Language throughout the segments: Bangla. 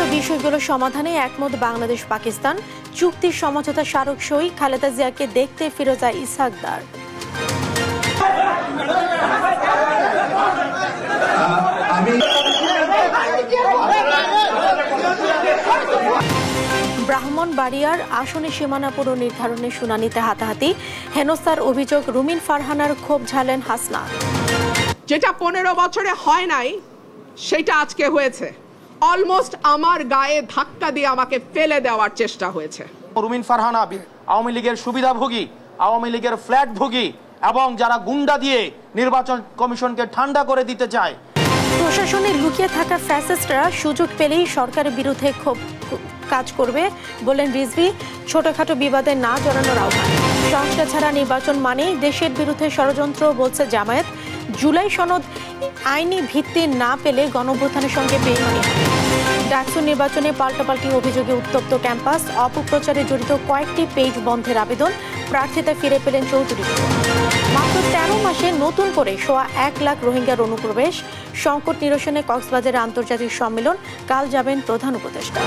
উত্থাপিত বিষয়গুলো সমাধানে একমত বাংলাদেশ পাকিস্তান। চুক্তির সমঝোতা স্মারক সই, খালেদা জিয়াকে দেখতে ফিরোজা ইসহাকদার। ব্রাহ্মণবাড়িয়ার আসনে সীমানা পুনর্নির্ধারণে শুনানিতে হাতাহাতি, হেনস্থার অভিযোগ রুমিন ফারহানার ক্ষোভ ঝাড়লেন হাসনাত। যেটা 15 বছরে হয় নাই সেটা আজকে হয়েছে। অলমোস্ট আমার গায়ে ধাক্কা দিয়ে আমাকে ফেলে দেওয়ার চেষ্টা হয়েছে। রুমিন ফারহানা আওয়ামী লীগের সুবিধাভোগী, আওয়ামী লীগের ফ্ল্যাটভোগী এবং যারা গুন্ডা দিয়ে নির্বাচন কমিশনকে ঠান্ডা করে দিতে চায়। প্রশাসনে লুকিয়ে থাকা ফ্যাসিস্টরা সুযোগ পেলেই সরকারের বিরুদ্ধে ক্ষোভ কাজ করবে বলেন রিজভী। ছোটখাটো বিবাদে না জড়ানোর আহ্বান। সংস্কার ছাড়া নির্বাচন মানেই দেশের বিরুদ্ধে ষড়যন্ত্র বলছে জামায়াত। জুলাই সনদ আইনি ভিত্তি না পেলে গণঅভ্যুত্থানের সঙ্গে বেইমানি হবে। ডাকসু নির্বাচনে পাল্টাপাল্টি অভিযোগে উত্তপ্ত ক্যাম্পাস, অপপ্রচারে জড়িত কয়েকটি পেজ বন্ধের আবেদন, প্রার্থিতা ফিরে পেলেন 34। মাত্র 13 মাসে নতুন করে 1.25 লাখ রোহিঙ্গার অনুপ্রবেশ। সংকট নিরসনে কক্সবাজারে আন্তর্জাতিক সম্মেলন, কাল যাবেন প্রধান উপদেষ্টা।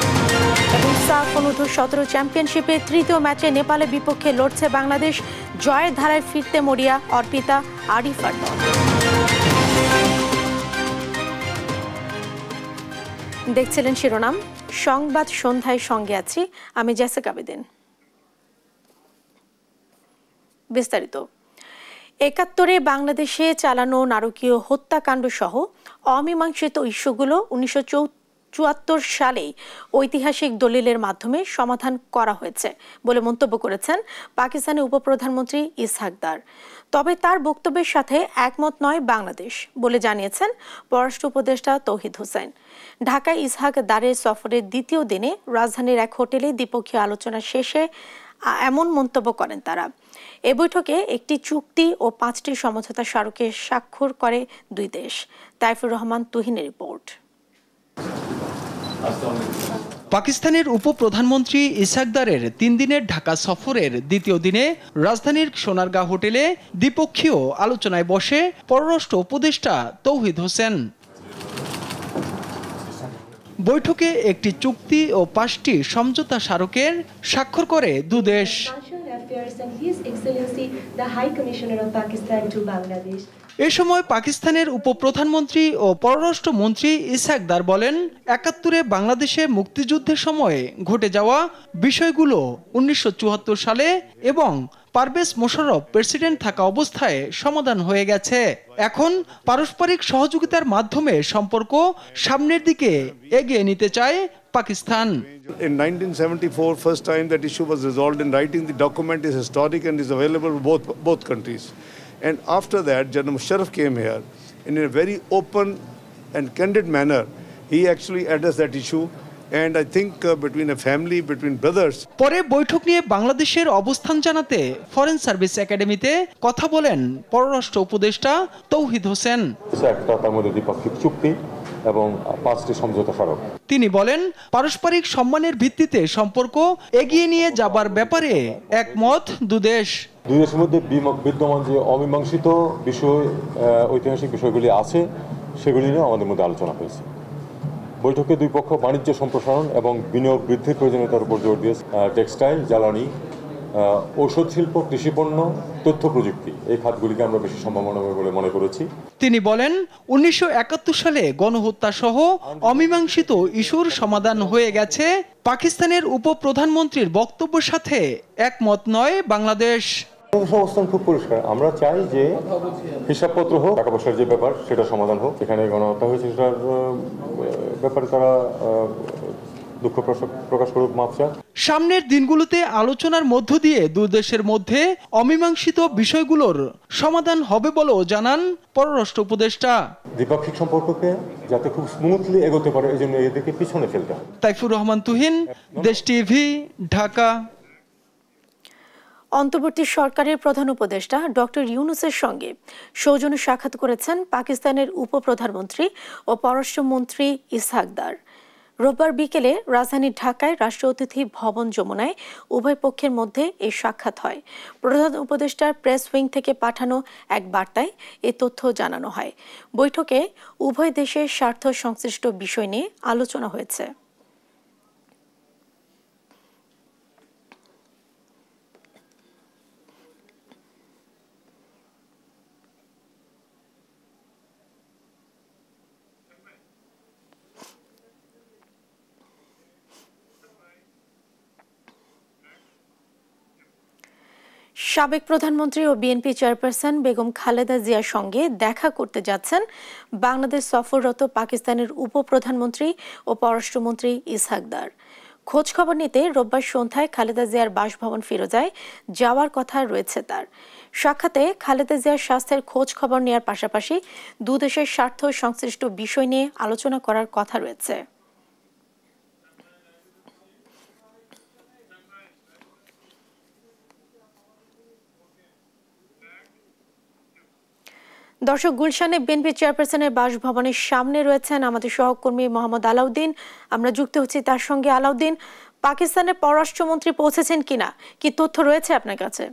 এবং সাফ অনূর্ধ্ব 17 চ্যাম্পিয়নশিপে তৃতীয় ম্যাচে নেপালের বিপক্ষে লড়ছে বাংলাদেশ। জয়ের ধারায় ফিরতে মরিয়া অর্পিতা, আরিফার দল। দেখছিলেন শিরোনাম সংবাদ সন্ধ্যায়, সঙ্গে আছি আমি জেসিকা বেদিন। বিস্তারিত। 71-এ বাংলাদেশে চালানো নারকীয় হত্যাকাণ্ড সহ অমীমাংসিত ইস্যুগুলো 1974 সালে ঐতিহাসিক দলিলের মাধ্যমে সমাধান করা হয়েছে বলে মন্তব্য করেছেন পাকিস্তানের উপপ্রধানমন্ত্রী ইসহাকদার। তবে তার বক্তব্যের সাথে একমত নয় বাংলাদেশ বলে জানিয়েছেন পররাষ্ট্র উপদেষ্টা তৌহিদ হোসেন। ঢাকায় ইসহাকদারের সফরের দ্বিতীয় দিনে রাজধানীর এক হোটেলে দ্বিপক্ষীয় আলোচনা শেষে এমন মন্তব্য করেন তারা। এ বৈঠকে একটি চুক্তি ও 5টি সমঝোতা স্মারকে স্বাক্ষর করে দুই দেশ। তাইফুর রহমান তুহিনের রিপোর্ট। পাকিস্তানের উপপ্রধানমন্ত্রী ইসহাকদারের 3 দিনের ঢাকা সফরের দ্বিতীয় দিনে রাজধানীর সোনারগাঁ হোটেলে দ্বিপক্ষীয় আলোচনায় বসে পররাষ্ট্র উপদেষ্টা তৌহিদ হোসেন। বৈঠকে একটি চুক্তি ও 5টি সমঝোতা স্মারকের স্বাক্ষর করে দুদেশ। এ সময় পাকিস্তানের উপপ্রধানমন্ত্রী ও পররাষ্ট্রমন্ত্রী ইসহাকদার বলেন, 71-এ বাংলাদেশে মুক্তিযুদ্ধের সময়ে ঘটে যাওয়া বিষয়গুলো 1974 সালে এবং পারভেজ মোশাররফ প্রেসিডেন্ট থাকা অবস্থায় সমাধান হয়ে গেছে। এখন পারস্পরিক সহযোগিতার মাধ্যমে সম্পর্ক সামনের দিকে এগিয়ে নিতে চায় Pakistan. In 1974, first time that issue was resolved in writing. The document is historic and is available for both countries. And after that, General Musharraf came here in a very open and candid manner. He actually addressed that issue. And I think between a family, between brothers. পরে বৈঠক নিয়ে বাংলাদেশের অবস্থান জানাতে ফরেন সার্ভিস একাডেমিতে কথা বলেন পররাষ্ট্র উপদেষ্টা তৌহিদ হোসেন। একটা তার মধ্যে দ্বিপাক্ষিক চুক্তি এবং 5টি সমঝোতা স্মারক। তিনি বলেন, পারস্পরিক সম্মানের ভিত্তিতে সম্পর্ক এগিয়ে নিয়ে যাবার ব্যাপারে একমত দুদেশ। দুই দেশের মধ্যে বিদ্যমান যে অমীমাংসিত বিষয়, ঐতিহাসিক বিষয়গুলি আছে, সেগুলি নিয়ে আমাদের মধ্যে আলোচনা হয়েছে। বৈঠকে দুই পক্ষ বাণিজ্য সম্প্রসারণ এবং বিনিয়োগ বৃদ্ধির প্রয়োজনীয়তার উপর জোর দিয়েছে। টেক্সটাইল, জ্বালানি, ঔষধ শিল্প, কৃষিপণ্য, তথ্য প্রযুক্তি, এই খাতগুলিকে আমরা বেশি সম্ভাবনা বলে মনে করেছি। তিনি বলেন, 1971 সালে গণহত্যা সহ অমীমাংসিত ইস্যুর সমাধান হয়ে গেছে। পাকিস্তানের উপপ্রধানমন্ত্রীর বক্তব্যের সাথে একমত নয় বাংলাদেশ। অবস্থান খুব পরিষ্কার। আমরা চাই যে হিসাবপত্র হোক, টাকা পয়সার যে ব্যাপার সেটা সমাধান হোক। এখানে গণহত্যা হয়েছে সেটার ব্যাপারে তারা দুঃখ প্রকাশ করুক, মাপ চাক। সামনের দিনগুলোতে আলোচনার মধ্য দিয়ে দুই দেশের মধ্যে অমীমাংসিত বিষয়গুলোর সমাধান হবে বলেও জানান পররাষ্ট্র উপদেষ্টা। দ্বিপাক্ষিক সম্পর্ককে যাতে খুব স্মুথলি এগোতে পারে, এই জন্য এদেরকে পিছনে ফেলতে হবে। তাইফুর রহমান তুহিন, দেশ টিভি, ঢাকা। অন্তর্বর্তী সরকারের প্রধান উপদেষ্টা ডক্টর ইউনূসের সঙ্গে সৌজন্য সাক্ষাৎ করেছেন পাকিস্তানের উপপ্রধানমন্ত্রী ও পররাষ্ট্রমন্ত্রী ইসহাকদার। রোববার বিকেলে রাজধানীর ঢাকায় রাষ্ট্র অতিথি ভবন যমুনায় উভয় পক্ষের মধ্যে এই সাক্ষাৎ হয়। প্রধান উপদেষ্টার প্রেস উইং থেকে পাঠানো এক বার্তায় এ তথ্য জানানো হয়। বৈঠকে উভয় দেশের স্বার্থ সংশ্লিষ্ট বিষয় নিয়ে আলোচনা হয়েছে। সাবেক প্রধানমন্ত্রী ও বিএনপি চেয়ারপারসন বেগম খালেদা জিয়ার সঙ্গে দেখা করতে যাচ্ছেন বাংলাদেশ সফররত পাকিস্তানের উপপ্রধানমন্ত্রী ও পররাষ্ট্রমন্ত্রী ইসহাক দার। খোঁজ খবর নিতে রোববার সন্ধ্যায় খালেদা জিয়ার বাসভবন ফিরোজায় যাওয়ার কথা রয়েছে তার। সাক্ষাতে খালেদা জিয়ার স্বাস্থ্যের খোঁজ খবর নেওয়ার পাশাপাশি দুদেশের স্বার্থ সংশ্লিষ্ট বিষয় নিয়ে আলোচনা করার কথা রয়েছে। দর্শক, গুলশানে বিএনপি চেয়ারপারসনের বাসভবনের সামনে রয়েছেন আমাদের সহকর্মী মোহাম্মদ আলাউদ্দিন। আমরা যুক্ত হচ্ছি তার সঙ্গে। আলাউদ্দিন, পাকিস্তানের পররাষ্ট্রমন্ত্রী পৌঁছেছেন কিনা, কি তথ্য রয়েছে আপনার কাছে?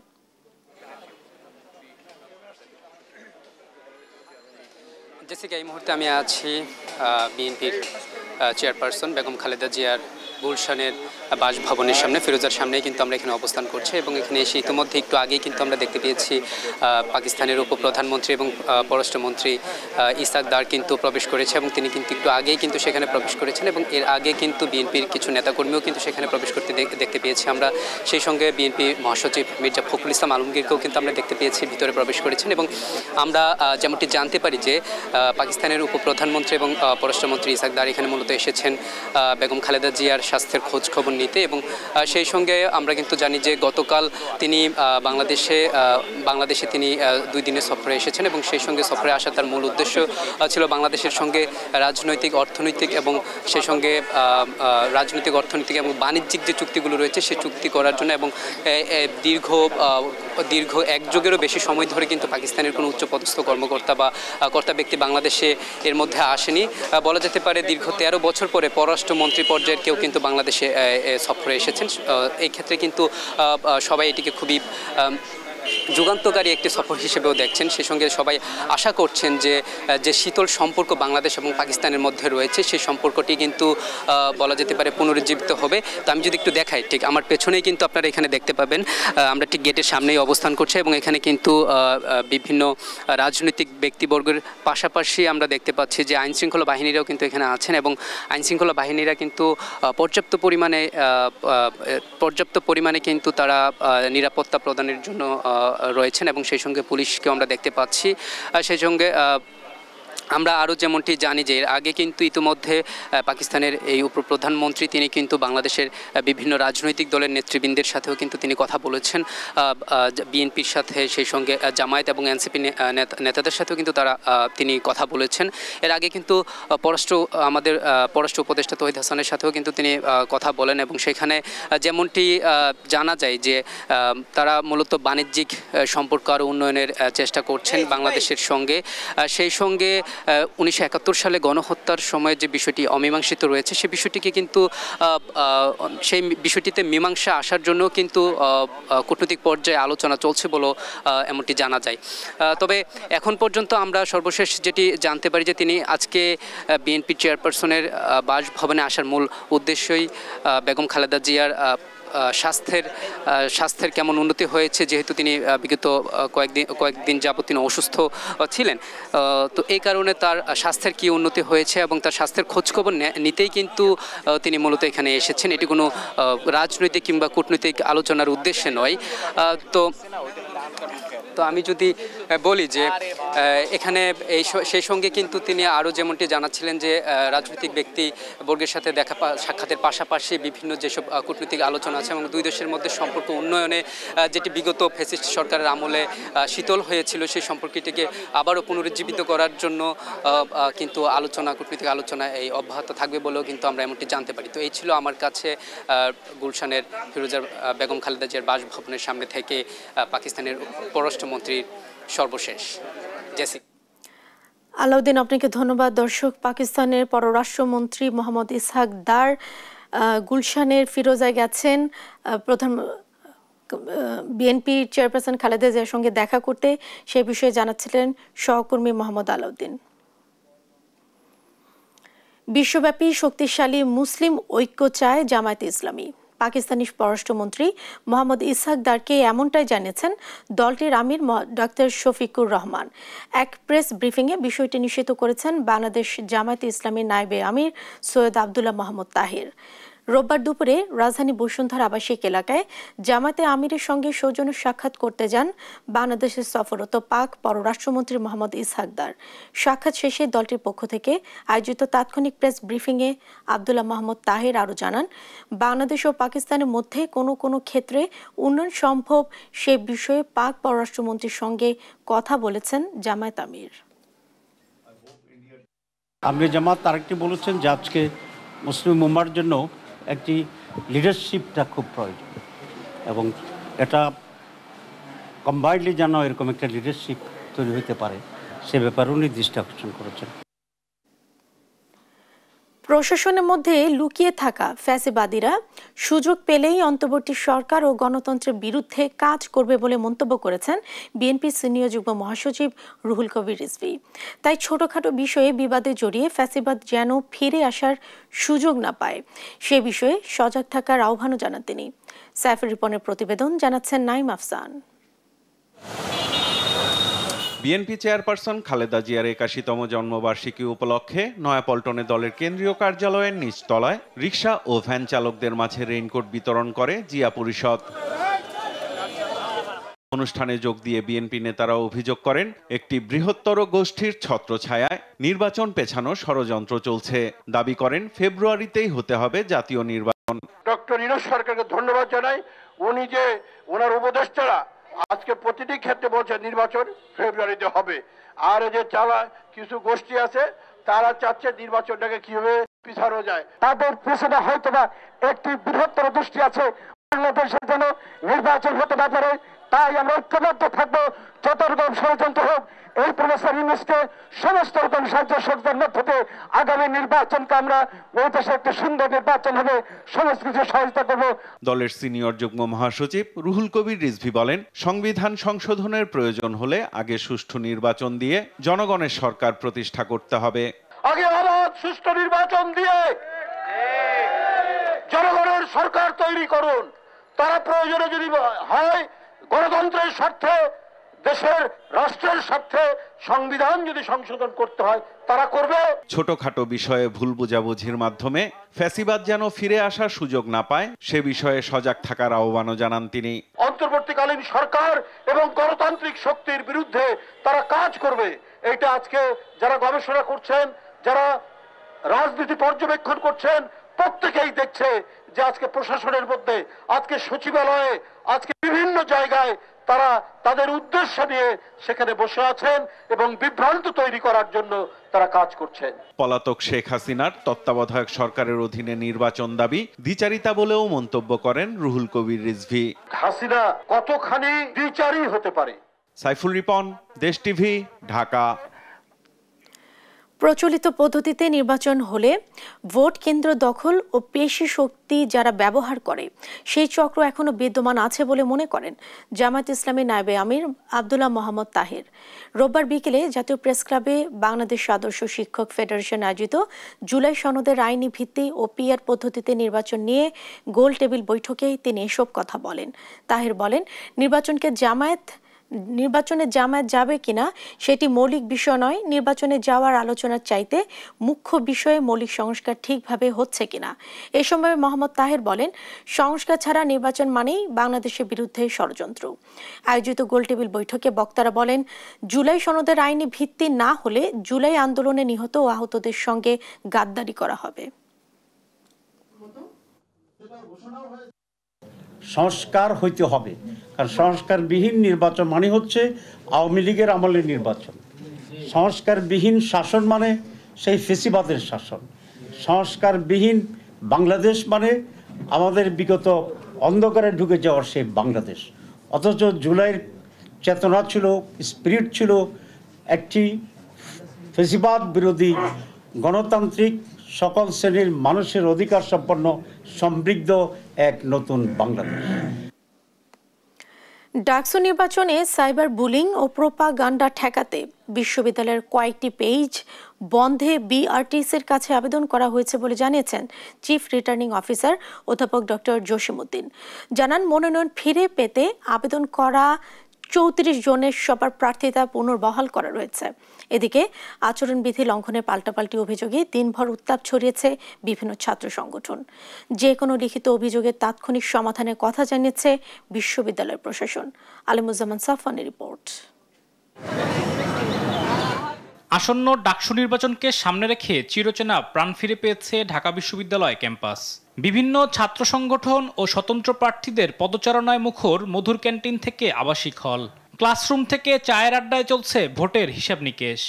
জেসিকা, এই মুহূর্তে আমি আছি বিএনপির চেয়ারপারসন বেগম খালেদা জিয়ার গুলশানের বাসভবনের সামনে, ফিরোজার সামনেই কিন্তু আমরা এখানে অবস্থান করছি এবং এখানে এসে ইতিমধ্যে একটু আগেই কিন্তু আমরা দেখতে পেয়েছি পাকিস্তানের উপপ্রধানমন্ত্রী এবং পররাষ্ট্রমন্ত্রী ইসহাক দার কিন্তু প্রবেশ করেছে এবং তিনি কিন্তু একটু আগেই কিন্তু সেখানে প্রবেশ করেছেন এবং এর আগে কিন্তু বিএনপির কিছু নেতাকর্মীও কিন্তু সেখানে প্রবেশ করতে দেখতে পেয়েছি আমরা। সেই সঙ্গে বিএনপি মহাসচিব মির্জা ফখরুল ইসলাম আলমগীরকেও কিন্তু আমরা দেখতে পেয়েছি ভিতরে প্রবেশ করেছেন এবং আমরা যেমনটি জানতে পারি যে পাকিস্তানের উপপ্রধানমন্ত্রী এবং পররাষ্ট্রমন্ত্রী ইসহাক দার এখানে মূলত এসেছেন বেগম খালেদা জিয়ার স্বাস্থ্যের খোঁজ খবর নিতে এবং সেই সঙ্গে আমরা কিন্তু জানি যে গতকাল তিনি বাংলাদেশে তিনি 2 দিনের সফরে এসেছেন এবং সেই সঙ্গে সফরে আসা তার মূল উদ্দেশ্য ছিল বাংলাদেশের সঙ্গে রাজনৈতিক, অর্থনৈতিক এবং সেই সঙ্গে রাজনৈতিক, অর্থনৈতিক এবং বাণিজ্যিক যে চুক্তিগুলো রয়েছে সেই চুক্তি করার জন্য এবং দীর্ঘ 1 যুগেরও বেশি সময় ধরে কিন্তু পাকিস্তানের কোনো উচ্চপদস্থ কর্মকর্তা বা কর্তা ব্যক্তি বাংলাদেশে এর মধ্যে আসেনি। বলা যেতে পারে দীর্ঘ 13 বছর পরে পররাষ্ট্রমন্ত্রী পর্যায়ের কেউ কিন্তু বাংলাদেশে সফরে এসেছেন। এই ক্ষেত্রে কিন্তু সবাই এটিকে খুবই যুগান্তকারী একটি সফর হিসেবেও দেখছেন। সেই সঙ্গে সবাই আশা করছেন যে শীতল সম্পর্ক বাংলাদেশ এবং পাকিস্তানের মধ্যে রয়েছে সেই সম্পর্কটি কিন্তু বলা যেতে পারে পুনরুজ্জীবিত হবে। তো আমি যদি একটু দেখাই, ঠিক আমার পেছনেই কিন্তু আপনারা এখানে দেখতে পাবেন, আমরা ঠিক গেটের সামনেই অবস্থান করছি এবং এখানে কিন্তু বিভিন্ন রাজনৈতিক ব্যক্তিবর্গের পাশাপাশি আমরা দেখতে পাচ্ছি যে আইনশৃঙ্খলা বাহিনীরাও কিন্তু এখানে আছেন এবং আইনশৃঙ্খলা বাহিনীরা কিন্তু পর্যাপ্ত পরিমাণে কিন্তু তারা নিরাপত্তা প্রদানের জন্য রয়েছেন এবং সেই সঙ্গে পুলিশকেও আমরা দেখতে পাচ্ছি। সেই সঙ্গে আমরা আরও যেমনটি জানি যে এর আগে কিন্তু ইতিমধ্যে পাকিস্তানের এই উপপ্রধানমন্ত্রী তিনি কিন্তু বাংলাদেশের বিভিন্ন রাজনৈতিক দলের নেতৃবৃন্দের সাথেও কিন্তু তিনি কথা বলেছেন, বিএনপির সাথে, সেই সঙ্গে জামায়াত এবং এনসিপি নেতাদের সাথেও কিন্তু তিনি কথা বলেছেন। এর আগে কিন্তু আমাদের পররাষ্ট্র উপদেষ্টা তৌহিদ হাসানের সাথেও কিন্তু তিনি কথা বলেন এবং সেখানে যেমনটি জানা যায় যে তারা মূলত বাণিজ্যিক সম্পর্ক আরও উন্নয়নের চেষ্টা করছেন বাংলাদেশের সঙ্গে। সেই সঙ্গে 1971 সালে গণহত্যার সময় যে বিষয়টি অমীমাংসিত রয়েছে সেই বিষয়টিকে কিন্তু সেই বিষয়টিতে মীমাংসা আসার জন্য কিন্তু কূটনৈতিক পর্যায়ে আলোচনা চলছে বলেও এমনটি জানা যায়। তবে এখন পর্যন্ত আমরা সর্বশেষ যেটি জানতে পারি যে তিনি আজকে বিএনপি চেয়ারপারসনের বাসভবনে আসার মূল উদ্দেশ্যই বেগম খালেদা জিয়ার স্বাস্থ্যের কেমন উন্নতি হয়েছে, যেহেতু তিনি বিগত কয়েকদিন যাবত তিনি অসুস্থ ছিলেন, তো এই কারণে তার স্বাস্থ্যের কী উন্নতি হয়েছে এবং তার স্বাস্থ্যের খোঁজখবর নিতেই কিন্তু তিনি মূলত এখানে এসেছেন। এটি কোনো রাজনৈতিক কিংবা কূটনৈতিক আলোচনার উদ্দেশ্যে নয়। তো আমি যদি বলি যে এখানে সেই সঙ্গে কিন্তু তিনি আরও যেমনটি জানাচ্ছিলেন যে রাজনৈতিক ব্যক্তিবর্গের সাথে সাক্ষাতের পাশাপাশি বিভিন্ন যেসব কূটনৈতিক আলোচনা আছে এবং 2 দেশের মধ্যে সম্পর্ক উন্নয়নে যেটি বিগত ফ্যাসিস্ট সরকারের আমলে শীতল হয়েছিল সেই সম্পর্কটিকে আবারও পুনরুজ্জীবিত করার জন্য কিন্তু কূটনৈতিক আলোচনা এই অব্যাহত থাকবে বলেও কিন্তু আমরা এমনটি জানতে পারি। তো এই ছিল আমার কাছে গুলশানের ফিরোজার বেগম খালেদা জিয়ার বাসভবনের সামনে থেকে পাকিস্তানের পররাষ্ট্রমন্ত্রীর সর্বশেষ। আলাউদ্দিন, আপনাকে ধন্যবাদ। দর্শক, পাকিস্তানের পররাষ্ট্রমন্ত্রী মোহাম্মদ ইসহাক দার গুলশানের ফিরোজায় গেছেন বিএনপি চেয়ারপারসন খালেদা জিয়ার সঙ্গে দেখা করতে, সেই বিষয়ে জানাচ্ছিলেন সহকর্মী মোহাম্মদ আলাউদ্দিন। বিশ্বব্যাপী শক্তিশালী মুসলিম ঐক্য চায় জামায়াতে ইসলামী। পাকিস্তানি পররাষ্ট্রমন্ত্রী মোহাম্মদ ইসহাক দারকে এমনটাই জানিয়েছেন দলটির আমির ডক্টর শফিকুর রহমান। এক প্রেস ব্রিফিংয়ে বিষয়টি নিশ্চিত করেছেন বাংলাদেশ জামায়াতে ইসলামীর নায়েবে আমির সৈয়দ আবদুল্লাহ মাহমুদ তাহির। রোববার দুপুরে রাজধানী বসুন্ধরা আবাসিক এলাকায় জামায়াতে আমিরের সঙ্গে সৌজন্য সাক্ষাৎ করতে যান বাংলাদেশের সফররত পাক পররাষ্ট্রমন্ত্রী মোহাম্মদ ইসহাকদার। সাক্ষাৎ শেষে দলটির পক্ষ থেকে আয়োজিত তাৎক্ষণিক প্রেস ব্রিফিংয়ে আব্দুল্লাহ মাহমুদ তাহের আরও জানান, বাংলাদেশ ও পাকিস্তানের মধ্যে কোনো ক্ষেত্রে উন্নয়ন সম্ভব সে বিষয়ে পাক পররাষ্ট্রমন্ত্রীর সঙ্গে কথা বলেছেন জামায়াত আমির। আমির জামাত আরেকটি বলেছেন যে আজকে মুসলিম উম্মার জন্য একটি লিডারশিপটা খুব প্রয়োজন এবং এটা কম্বাইন্ডলি যেন এরকম একটা লিডারশিপ তৈরি হতে পারে সে ব্যাপারে উনি দৃষ্টি আকর্ষণ করেছেন। প্রশাসনের মধ্যে লুকিয়ে থাকা ফ্যাসিবাদীরা সুযোগ পেলেই অন্তর্বর্তী সরকার ও গণতন্ত্রের বিরুদ্ধে কাজ করবে বলে মন্তব্য করেছেন বিএনপি সিনিয়র যুগ্ম মহাসচিব রুহুল কবির রিজভী। তাই ছোটখাটো বিষয়ে বিবাদে জড়িয়ে ফ্যাসিবাদ যেন ফিরে আসার সুযোগ না পায় সে বিষয়ে সজাগ থাকার আহ্বানও জানান তিনি। সাইফুর রিপনের প্রতিবেদন, জানাচ্ছেন নাইম আফসান। বিএনপি চেয়ারপারসন খালেদা জিয়ার ৮১তম জন্মবার্ষিকী উপলক্ষে নয়াপল্টনে দলের কেন্দ্রীয় কার্যালয়ের নিচতলায় রিকশা ও ভ্যান চালকদের মাঝে রেইনকোট বিতরণ করে জিয়া পরিষদ। অনুষ্ঠানে যোগ দিয়ে বিএনপি নেতারা অভিযোগ করেন, একটি বৃহত্তর গোষ্ঠীর ছত্রছায়ায় নির্বাচন পেছানো ষড়যন্ত্র চলছে। দাবি করেন ফেব্রুয়ারিতেই হতে হবে জাতীয় নির্বাচন। ডক্টর ইউনূস সরকারকে ধন্যবাদ জানাই, উনি যে ওনার উপদেষ্টারা আজকে প্রতিটি ক্ষেত্রে বলছে নির্বাচন ফেব্রুয়ারিতে হবে। আর যে কিছু গোষ্ঠী আছে তারা চাচ্ছে নির্বাচনটাকে কিভাবে পিছানো যায়। তাদের পিছনে হয়তো বা একটি বৃহত্তর দৃষ্টি আছে, বাংলাদেশের জন্য নির্বাচন হতে না পারে। তাই আমরা ঐক্যবদ্ধ থাকবো, যত রকম ষড়যন্ত্র হোক এই প্রফেসর ইউনূসকে সমস্ত রকম সাহায্য সহযোগিতার মধ্যে আগামী নির্বাচনকে আমরা ওই দেশে একটি সুন্দর নির্বাচন হবে সমস্ত কিছু সহযোগিতা করবো। দলের সিনিয়র যুগ্ম মহাসচিব রুহুল কবির রিজভী বলেন, সংবিধান সংশোধনের প্রয়োজন হলে আগে সুষ্ঠু নির্বাচন দিয়ে জনগণের সরকার প্রতিষ্ঠা করতে হবে। আগে অবাধ সুষ্ঠু নির্বাচন দিয়ে জনগণের সরকার তৈরি করুন। তারা প্রয়োজনে যদি হয় গণতন্ত্রের স্বার্থে, দেশের রাষ্ট্রের স্বার্থে সংবিধান যদি সংশোধন করতে হয় তারা করবে। ছোটখাটো বিষয়ে ভুল বোঝাবুঝির মাধ্যমে ফ্যাসিবাদ যেন ফিরে আসার সুযোগ না পায় সে বিষয়ে সজাগ থাকার আহ্বানও জানান তিনি। অন্তর্বর্তীকালীন সরকার এবং গণতান্ত্রিক শক্তির বিরুদ্ধে তারা কাজ করবে, এটা আজকে যারা গবেষণা করছেন, যারা রাজনীতি পর্যবেক্ষণ করছেন প্রত্যেকেই দেখছে যে আজকে প্রশাসনের মধ্যে, আজকে সচিবালয়ে, আজকে বিভিন্ন জায়গায় তারা তাদের উদ্দেশ্য নিয়ে সেখানে বসে আছেন এবং বিভ্রান্ত তৈরি করার জন্য তারা কাজ করছেন। পলাতক শেখ হাসিনার তত্ত্বাবধায়ক সরকারের অধীনে নির্বাচন দাবি দ্বিচারিতা বলেও মন্তব্য করেন রুহুল কবির রিজভী। হাসিনা কতখানি দ্বিচারী হতে পারে। সাইফুল রিপন, দেশ টিভি, ঢাকা। প্রচলিত পদ্ধতিতে নির্বাচন হলে ভোট কেন্দ্র দখল ও পেশি শক্তি যারা ব্যবহার করে সেই চক্র এখনো বিদ্যমান আছে বলে মনে করেন জামায়াত ইসলামী নায়েবে আমির আব্দুল্লাহ মাহমুদ তাহের। রোববার বিকেলে জাতীয় প্রেস ক্লাবে বাংলাদেশ আদর্শ শিক্ষক ফেডারেশন আয়োজিত জুলাই সনদের আইনি ভিত্তি ও পিআর পদ্ধতিতে নির্বাচন নিয়ে গোল টেবিল বৈঠকে তিনি এসব কথা বলেন। তাহের বলেন, নির্বাচনে জামায়াত যাবে কিনা সেটি মৌলিক বিষয় নয়, নির্বাচনে যাওয়ার আলোচনার চাইতে মুখ্য বিষয়ে মৌলিক সংস্কার ঠিকভাবে হচ্ছে কিনা। এই সময় মোহাম্মদ তাহের বলেন, সংস্কার ছাড়া নির্বাচন মানেই বাংলাদেশের বিরুদ্ধে ষড়যন্ত্র। আয়োজিত গোলটেবিল বৈঠকে বক্তারা বলেন, জুলাই সনদের আইনি ভিত্তি না হলে জুলাই আন্দোলনে নিহত ও আহতদের সঙ্গে গাদ্দারি করা হবে। সংস্কার হইতে হবে, কারণ সংস্কারবিহীন নির্বাচন মানে হচ্ছে আওয়ামী লীগের আমলের নির্বাচন। সংস্কারবিহীন শাসন মানে সেই ফেসিবাদের শাসন। সংস্কারবিহীন বাংলাদেশ মানে আমাদের বিগত অন্ধকারে ঢুকে যাওয়ার সেই বাংলাদেশ। অথচ জুলাইয়ের চেতনা ছিল, স্পিরিট ছিল একটি ফেসিবাদ বিরোধী, গণতান্ত্রিক, সকল শ্রেণীর মানুষের অধিকার সম্পন্ন সমৃদ্ধ এক নতুন বাংলাদেশ। ডাকসু নির্বাচনে সাইবার বুলিং ও প্রোপাগান্ডা ঠেকাতে বিশ্ববিদ্যালয়ের কয়েকটি পেজ বন্ধে বিআরটিসির কাছে আবেদন করা হয়েছে বলে জানিয়েছেন চিফ রিটার্নিং অফিসার অধ্যাপক ডক্টর জসিমউদ্দিন। জানান, মনোনয়ন ফিরে পেতে আবেদন করা 34 জনের সবার প্রার্থিতা পুনর্বহাল করা রয়েছে। এদিকে আচরণবিধি লঙ্ঘনের পাল্টাপাল্টি অভিযোগে দিনভর উত্তাপ ছড়িয়েছে বিভিন্ন ছাত্র সংগঠন। যে কোনো লিখিত অভিযোগের তাৎক্ষণিক সমাধানের কথা জানিয়েছে বিশ্ববিদ্যালয় প্রশাসন। আলিমুজ্জামান সাফওয়ানের রিপোর্ট। আসন্ন ডাকসু নির্বাচনকে সামনে রেখে চিরচেনা প্রাণ ফিরে পেয়েছে ঢাকা বিশ্ববিদ্যালয় ক্যাম্পাস। বিভিন্ন ছাত্র সংগঠন ও স্বতন্ত্র প্রার্থীদের পদচারণায় মুখর মধুর ক্যান্টিন থেকে আবাসিক হল, ক্লাসরুম থেকে চায়ের আড্ডায় চলছে ভোটের হিসাব নিকেশ।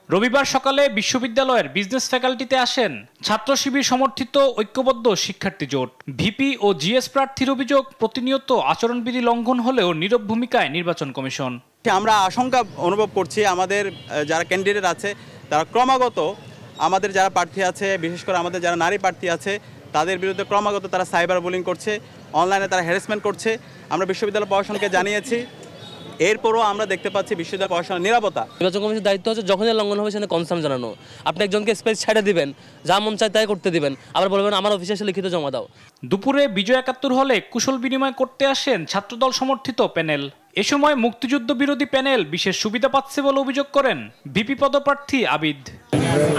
রবিবার সকালে বিশ্ববিদ্যালয়ের বিজনেস ফ্যাকাল্টিতে আসেন ছাত্র শিবির সমর্থিত ঐক্যবদ্ধ শিক্ষার্থী জোট। ভিপি ও জিএস প্রার্থীর অভিযোগ, প্রতিনিয়ত আচরণবিধি লঙ্ঘন হলেও নীরব ভূমিকায় নির্বাচন কমিশন। আমরা আশঙ্কা অনুভব করছি, আমাদের যারা ক্যান্ডিডেট আছে তারা ক্রমাগত, আমাদের যারা প্রার্থী আছে, বিশেষ করে আমাদের যারা নারী প্রার্থী আছে, তাদের বিরুদ্ধে ক্রমাগত তারা সাইবার বুলিং করছে, অনলাইনে তারা হ্যারাসমেন্ট করছে। আমরা বিশ্ববিদ্যালয় প্রশাসনকে জানিয়েছি, এরপরও আমরা দেখতে পাচ্ছি বিশ্ববিদ্যালয় প্রশাসনের নিরাপত্তা। নির্বাচন কমিশনের দায়িত্ব হচ্ছে যখনই লঙ্ঘন হবে সেখানে কনসার্ন জানানো। আপনি একজনকে স্পেস ছেড়ে দিবেন, যা মন চায় তাই করতে দিবেন, আবার বলবেন আমার অফিসে এসে লিখিত জমা দাও। দুপুরে বিজয় ৭১ হলে কুশল বিনিময় করতে আসেন ছাত্রদল সমর্থিত প্যানেল। এ সময় মুক্তিযুদ্ধ বিরোধী প্যানেল বিশেষ সুবিধা পাচ্ছে বলে অভিযোগ করেন ভিপি পদপ্রার্থী আবিদ।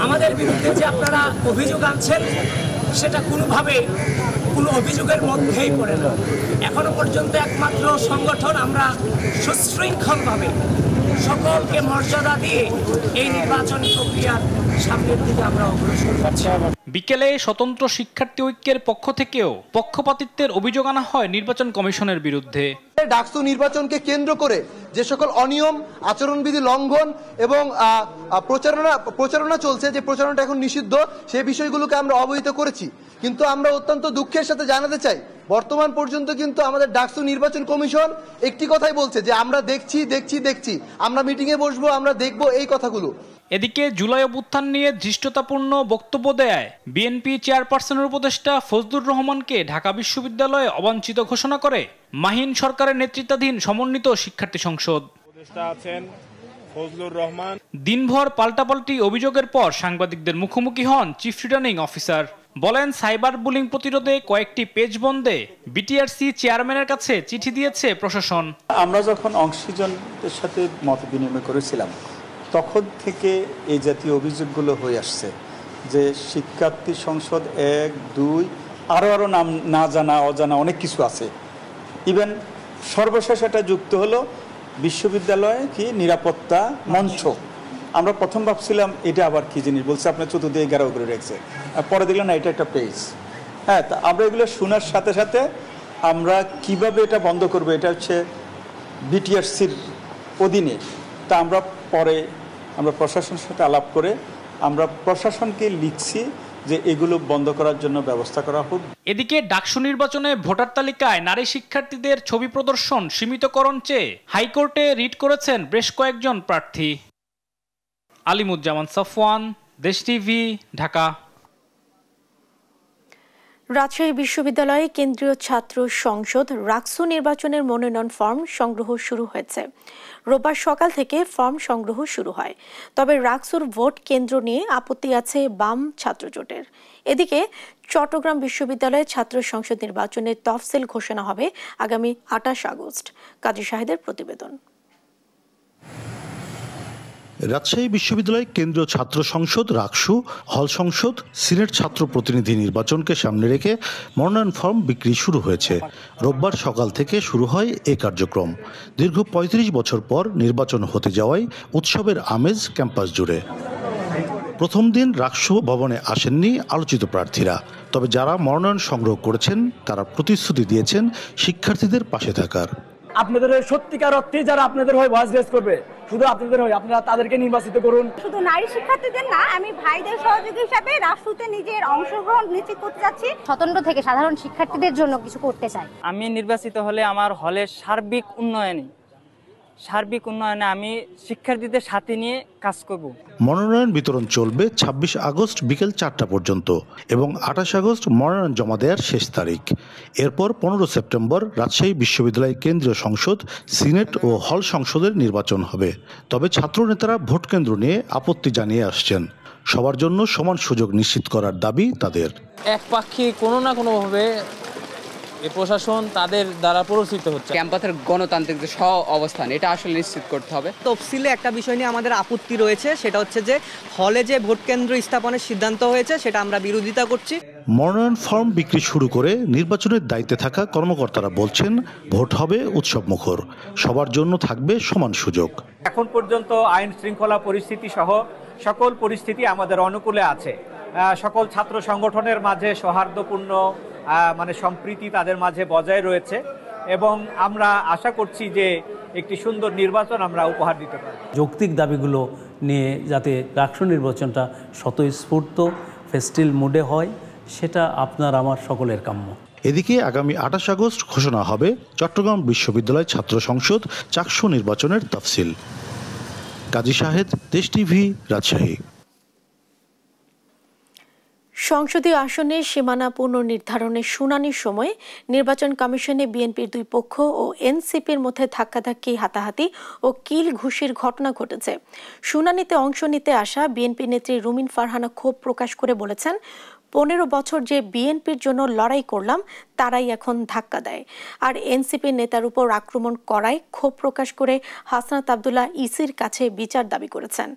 আমাদের বিরুদ্ধে যে আপনারা অভিযোগ আনছেন সেটা কোনোভাবে কোনো অভিযোগের মধ্যেই পড়ে না। এখনো পর্যন্ত একমাত্র সংগঠন আমরা সুশৃঙ্খলভাবে সকলকে মর্যাদা দিয়ে এই নির্বাচন প্রক্রিয়ার সামনের দিকে আমরা অগ্রসর হচ্ছি। বিকেলে স্বতন্ত্র শিক্ষার্থী ঐক্যের পক্ষ থেকেও পক্ষপাতিত্বের অভিযোগ আনা হয় নির্বাচন কমিশনের বিরুদ্ধে। ডাকসু নির্বাচনকে কেন্দ্র করে যে সকল অনিয়ম, আচরণবিধি লঙ্ঘন এবং প্রচারণা চলছে, যে প্রচারণাটা এখন নিষিদ্ধ, সেই বিষয়গুলোকে আমরা অবহিত করেছি। কিন্তু আমরা অত্যন্ত দুঃখের সাথে জানাতে চাই, বর্তমান পর্যন্ত কিন্তু আমাদের ডাকসু নির্বাচন কমিশন একটি কথাই বলছে যে আমরা দেখছি, আমরা মিটিংয়ে বসবো, আমরা দেখব, এই কথাগুলো। এদিকে জুলাই অভ্যুত্থান নিয়ে ধৃষ্টতাপূর্ণ বক্তব্য দেয় বিএনপি চেয়ারপারসনের উপদেষ্টা ফজলুর রহমানকে ঢাকা বিশ্ববিদ্যালয়ে অবাঞ্ছিত ঘোষণা করে মাহিন সরকারের নেতৃত্বাধীন সমন্বিত শিক্ষার্থী সংসদ। দিনভর পাল্টাপাল্টি অভিযোগের পর সাংবাদিকদের মুখোমুখি হন চিফ রিটার্নিং অফিসার। বলেন, সাইবার বুলিং প্রতিরোধে কয়েকটি পেজ বন্ধে বিটিআরসি চেয়ারম্যানের কাছে চিঠি দিয়েছে প্রশাসন। আমরা যখন অংশীজনদের সাথে মত বিনিময় করেছিলাম তখন থেকে এই জাতীয় অভিযোগগুলো হয়ে আসছে যে শিক্ষার্থী সংসদ 1, 2 আরও নাম না জানা অজানা অনেক কিছু আছে। ইভেন সর্বশেষ এটা যুক্ত হলো বিশ্ববিদ্যালয়ে কি নিরাপত্তা মঞ্চ। আমরা প্রথম ভাবছিলাম এটা আবার কি জিনিস, বলছে আপনার চতুর্দিকে 11 করে রেখেছে, পরে দেখলাম না এটা একটা পেজ। হ্যাঁ, তা আমরা এগুলো শোনার সাথে সাথে আমরা কিভাবে এটা বন্ধ করব, এটা হচ্ছে বিটিআরসির অধীনে। তা আমরা পরে প্রশাসনের সাথে আলাপ করে আমরা প্রশাসনকে লিখছি যে এগুলো বন্ধ করার জন্য ব্যবস্থা করা হোক। এদিকে ডাকসু নির্বাচনে ভোটার তালিকায় নারী শিক্ষার্থীদের ছবি প্রদর্শন সীমিতকরণ চেয়ে হাইকোর্টে রিট করেছেন বেশ কয়েকজন প্রার্থী। আলিমুজ্জামান সাফওয়ান, দেশ টিভি, ঢাকা। রাজশাহী বিশ্ববিদ্যালয়ে কেন্দ্রীয় ছাত্র সংসদ রাকসু নির্বাচনের মনোনয়ন ফর্ম সংগ্রহ শুরু হয়েছে। রোববার সকাল থেকে ফর্ম সংগ্রহ শুরু হয়। তবে রাকসুর ভোট কেন্দ্র নিয়ে আপত্তি আছে বাম ছাত্র জোটের। এদিকে চট্টগ্রাম বিশ্ববিদ্যালয়ে ছাত্র সংসদ নির্বাচনের তফসিল ঘোষণা হবে আগামী 28 আগস্ট। কাজী শাহিদের প্রতিবেদন। রাজশাহী বিশ্ববিদ্যালয় কেন্দ্রীয় ছাত্র সংসদ রাকসু, হল সংসদ, সিনেট ছাত্র প্রতিনিধি নির্বাচনকে সামনে রেখে মনোনয়ন ফর্ম বিক্রি শুরু হয়েছে। রোববার সকাল থেকে শুরু হয় এই কার্যক্রম। দীর্ঘ 35 বছর পর নির্বাচন হতে যাওয়ায় উৎসবের আমেজ ক্যাম্পাস জুড়ে। প্রথম দিন রাকসু ভবনে আসেননি আলোচিত প্রার্থীরা, তবে যারা মনোনয়ন সংগ্রহ করেছেন তারা প্রতিশ্রুতি দিয়েছেন শিক্ষার্থীদের পাশে থাকার। আপনাদের সত্যিকার অর্থে যারা আপনাদের হয়ে ভয়েস রেজ করবে, শুধু আপনাদের হয়ে আপনারা তাদেরকে নির্বাচিত করুন। শুধু নারী শিক্ষার্থীদের না, আমি ভাইদের সহযোগী হিসাবে রাষ্ট্রতে নিজের অংশগ্রহণ নিশ্চিত করতে যাচ্ছি। স্বতন্ত্র থেকে সাধারণ শিক্ষার্থীদের জন্য কিছু করতে চাই। আমি নির্বাচিত হলে আমার হলের সার্বিক উন্নয়নে আমি শিক্ষার্থীদের সাথে নিয়ে কাজ করব। মনোনয়ন বিতরণ চলবে 26 আগস্ট বিকেল 4টা পর্যন্ত এবং 28 আগস্ট মনোনয়ন জমা দেওয়ার শেষ তারিখ। এরপর 15 সেপ্টেম্বর রাজশাহী বিশ্ববিদ্যালয় কেন্দ্রীয় সংসদ, সিনেট ও হল সংসদের নির্বাচন হবে। তবে ছাত্র নেতারা ভোট কেন্দ্র নিয়ে আপত্তি জানিয়ে আসছেন। সবার জন্য সমান সুযোগ নিশ্চিত করার দাবি তাদের। একপাক্ষিক কোনো না কোনোভাবে এই প্রশাসন তাদের দ্বারা প্ররোচিত হচ্ছে। ক্যাম্পাসের গণতান্ত্রিক যে সহ অবস্থান এটা আসলে নিশ্চিত করতে হবে। তফসিলে একটা বিষয় নিয়ে আমাদের আপত্তি রয়েছে, সেটা হচ্ছে যে হলে যে ভোট কেন্দ্র স্থাপনের সিদ্ধান্ত হয়েছে সেটা আমরা বিরোধিতা করছি। মনোনয়ন ফর্ম বিক্রি শুরু করে নির্বাচনের দায়িত্বে থাকা কর্মকর্তারা বলছেন ভোট হবে উৎসবমুখর, সবার জন্য থাকবে সমান সুযোগ। এখন পর্যন্ত আইন শৃঙ্খলা পরিস্থিতি সহ সকল পরিস্থিতি আমাদের অনুকূলে আছে। সকল ছাত্র সংগঠনের মাঝে সৌহার্দ্যপূর্ণ সম্প্রীতি তাদের মাঝে বজায় রয়েছে এবং আমরা আশা করছি যে একটি সুন্দর নির্বাচন আমরা উপহার দিতে পারি। যৌক্তিক দাবিগুলো নিয়ে যাতে রাষ্ট্র নির্বাচনটা স্বতঃস্ফূর্ত ফেস্টিভ মুডে হয়, সেটা আপনার আমার সকলের কাম্য। এদিকে আগামী 28 আগস্ট ঘোষণা হবে চট্টগ্রাম বিশ্ববিদ্যালয় ছাত্র সংসদ চাকসু নির্বাচনের তফসিল। কাজী শাহেদ, দেশ টিভি, রাজশাহী। সংসদীয় আসনের সীমানা পুনর্নির্ধারণের শুনানির সময় নির্বাচন কমিশনে বিএনপির দুই পক্ষ ও এনসিপির মধ্যে ধাক্কাধাক্কি, হাতাহাতি ও কিল ঘুষির ঘটনা ঘটেছে। শুনানিতে অংশ নিতে আসা বিএনপি নেত্রী রুমিন ফারহানা ক্ষোভ প্রকাশ করে বলেছেন, 15 বছর যে বিএনপির জন্য লড়াই করলাম তারাই এখন ধাক্কা দেয়। আর এনসিপির নেতার উপর আক্রমণ করায় ক্ষোভ প্রকাশ করে হাসনাত আব্দুল্লাহ ইসির কাছে বিচার দাবি করেছেন।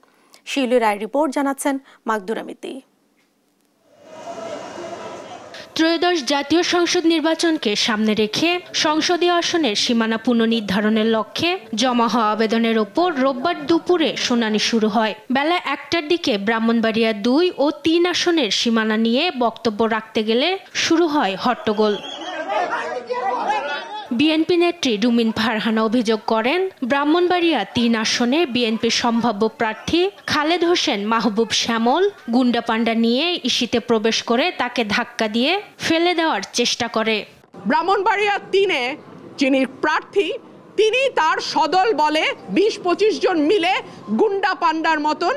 শিউলি রায় রিপোর্ট জানাচ্ছেন মাকদুরা মিতি। ত্রয়োদশ জাতীয় সংসদ নির্বাচনকে সামনে রেখে সংসদীয় আসনের সীমানা পুনর্নির্ধারণের লক্ষ্যে জমা হওয়া আবেদনের ওপর রোববার দুপুরে শুনানি শুরু হয়। বেলা 1টার দিকে ব্রাহ্মণবাড়িয়া 2 ও 3 আসনের সীমানা নিয়ে বক্তব্য রাখতে গেলে শুরু হয় হট্টগোল। বিএনপি নেত্রী রুমিন ফারহানা অভিযোগ করেন, ব্রাহ্মণবাড়িয়া 3 আসনে বিএনপির সম্ভাব্য প্রার্থী খালেদ হোসেন মাহবুব শ্যামল গুন্ডাপান্ডা নিয়ে ইসিতে প্রবেশ করে তাকে ধাক্কা দিয়ে ফেলে দেওয়ার চেষ্টা করে। ব্রাহ্মণবাড়িয়া 3-এ যিনি প্রার্থী তিনি তার সদল বলে 20-25 জন মিলে গুন্ডাপান্ডার মতন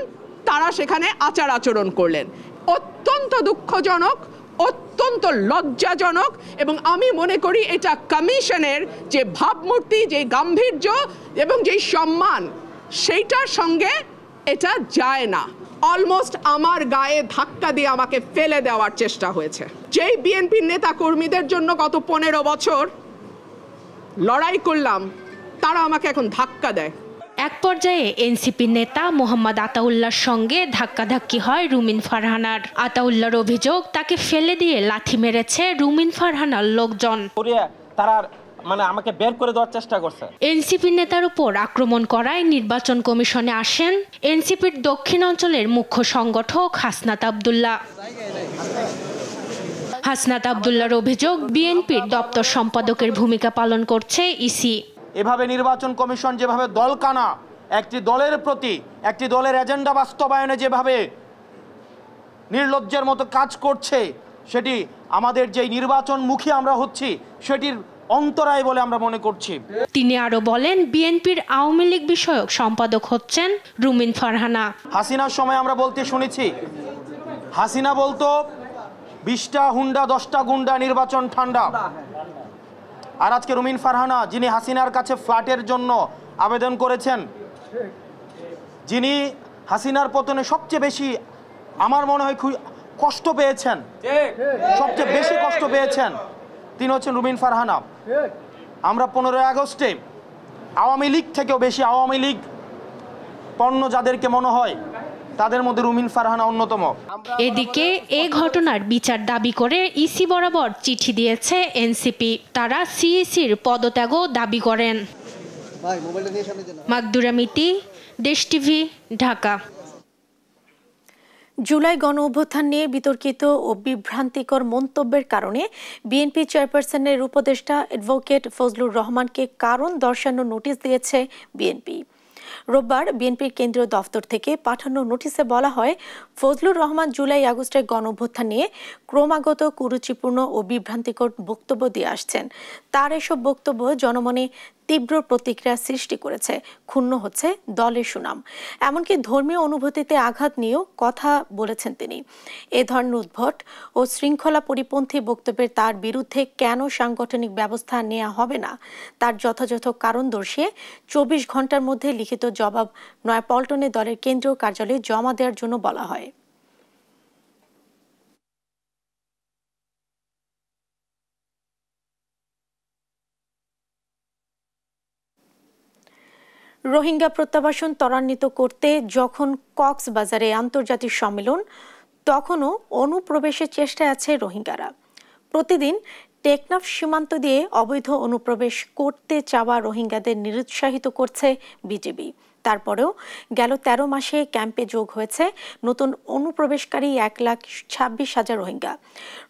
তারা সেখানে আচরণ করলেন। অত্যন্ত দুঃখজনক, অত্যন্ত লজ্জাজনক এবং আমি মনে করি এটা কমিশনের যে ভাবমূর্তি, যে গাম্ভীর্য এবং যে সম্মান সেইটার সঙ্গে এটা যায় না। অলমোস্ট আমার গায়ে ধাক্কা দিয়ে আমাকে ফেলে দেওয়ার চেষ্টা হয়েছে। যেই বিএনপির নেতা কর্মীদের জন্য গত 15 বছর লড়াই করলাম তারা আমাকে এখন ধাক্কা দেয়। এক পর্যায়ে এনসিপি নেতা মোহাম্মদ আতাউল্লাহর সঙ্গে ধাক্কাধাক্কি হয় রুমিন ফারহানার। আতাউল্লাহর অভিযোগ, তাকে ফেলে দিয়ে লাথি মেরেছে রুমিন ফারহানার লোকজন। তারা আমাকে বের করে দেওয়ার চেষ্টা করছে। এনসিপি নেতার উপর আক্রমণ করায় নির্বাচন কমিশনে আসেন এনসিপির দক্ষিণ অঞ্চলের মুখ্য সংগঠক হাসনাত আব্দুল্লাহ। হাসনাত আব্দুল্লাহর অভিযোগ, বিএনপির দপ্তর সম্পাদকের ভূমিকা পালন করছে ইসি। এভাবে নির্বাচন কমিশন যেভাবে দলকানা একটি দলের প্রতি একটি দলের এজেন্ডা বাস্তবায়নে যেভাবে নির্লজ্জের মতো কাজ করছে, সেটি আমাদের যে নির্বাচনমুখী আমরা হচ্ছি সেটির অন্তরায় বলে আমরা মনে করছি। তিনি আরো বলেন, বিএনপির আওয়ামী লীগ বিষয়ক সম্পাদক হচ্ছেন রুমিন ফারহানা। হাসিনার সময় আমরা বলতে শুনেছি, হাসিনা বলতো 20টা হুন্ডা 10টা গুন্ডা, নির্বাচন ঠান্ডা। আর আজকে রুমিন ফারহানা, যিনি হাসিনার কাছে ফ্ল্যাটের জন্য আবেদন করেছেন, যিনি হাসিনার পতনে সবচেয়ে বেশি আমার মনে হয় কষ্ট পেয়েছেন, সবচেয়ে বেশি কষ্ট পেয়েছেন, তিনি হচ্ছেন রুমিন ফারহানা। আমরা 15 আগস্টে আওয়ামী লীগ থেকেও বেশি আওয়ামী লীগ পণ্য যাদেরকে মনে হয় তাদের মধ্যে রুমিন ফারহানা অন্যতম। এদিকে এ ঘটনার বিচার দাবি করে ইসি বরাবর চিঠি দিয়েছে এনসিপি। তারা সিইসির পদত্যাগও দাবি করেন। মাকদুরা মিতি, দেশ টিভি, ঢাকা। জুলাই গণ অভ্যুত্থান নিয়ে বিতর্কিত ও বিভ্রান্তিকর মন্তব্যের কারণে বিএনপি চেয়ারপারসনের উপদেষ্টা অ্যাডভোকেট ফজলুর রহমানকে কারণ দর্শানোর নোটিশ দিয়েছে বিএনপি। রোববার বিএনপির কেন্দ্রীয় দফতর থেকে পাঠানো নোটিশে বলা হয়, ফজলুর রহমান জুলাই আগস্টের গণঅভ্যুত্থান নিয়ে ক্রমাগত কুরুচিপূর্ণ ও বিভ্রান্তিকর বক্তব্য দিয়ে আসছেন। তার এসব বক্তব্য জনমনে তীব্র প্রতিক্রিয়া সৃষ্টি করেছে, ক্ষুণ্ণ হচ্ছে দলের সুনাম, এমনকি ধর্মীয় অনুভূতিতে আঘাত নিয়েও কথা বলেছেন তিনি। এ ধরনের উদ্ভট ও শৃঙ্খলা পরিপন্থী বক্তব্যের তার বিরুদ্ধে কেন সাংগঠনিক ব্যবস্থা নেওয়া হবে না, তার যথাযথ কারণ দর্শিয়ে 24 ঘন্টার মধ্যে লিখিত জবাব নয়াপল্টনে দলের কেন্দ্রীয় কার্যালয়ে জমা দেওয়ার জন্য বলা হয়। রোহিঙ্গা প্রত্যাবাসন ত্বরান্বিত করতে যখন কক্সবাজারে আন্তর্জাতিক সম্মেলন, তখনও অনুপ্রবেশের চেষ্টায় আছে রোহিঙ্গারা। প্রতিদিন টেকনাফ সীমান্ত দিয়ে অবৈধ অনুপ্রবেশ করতে চাওয়া রোহিঙ্গাদের নিরুৎসাহিত করছে বিজিবি। তারপরেও গেল 13 মাসে ক্যাম্পে যোগ হয়েছে নতুন অনুপ্রবেশকারী 1,26,000 রোহিঙ্গা।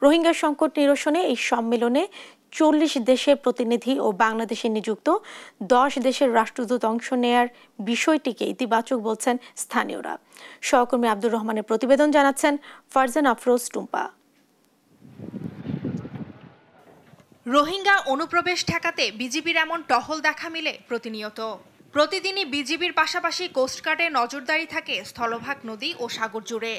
রোহিঙ্গা সংকট নিরসনে এই সম্মেলনে 40 দেশের প্রতিনিধি ও বাংলাদেশে নিযুক্ত 10 দেশের রাষ্ট্রদূত অংশ নেয়ার বিষয়টিকে ইতিবাচক বলছেন স্থানীয়রা। সহকর্মী আব্দুর রহমানের প্রতিবেদন জানাচ্ছেন ফারজান আফরোজ টুম্পা। রোহিঙ্গা অনুপ্রবেশ ঠেকাতে বিজিবির এমন টহল দেখা মিলে প্রতিনিয়ত। প্রতিদিনই বিজিবির পাশাপাশি কোস্টগার্ডে নজরদারি থাকে স্থলভাগ, নদী ও সাগর জুড়ে।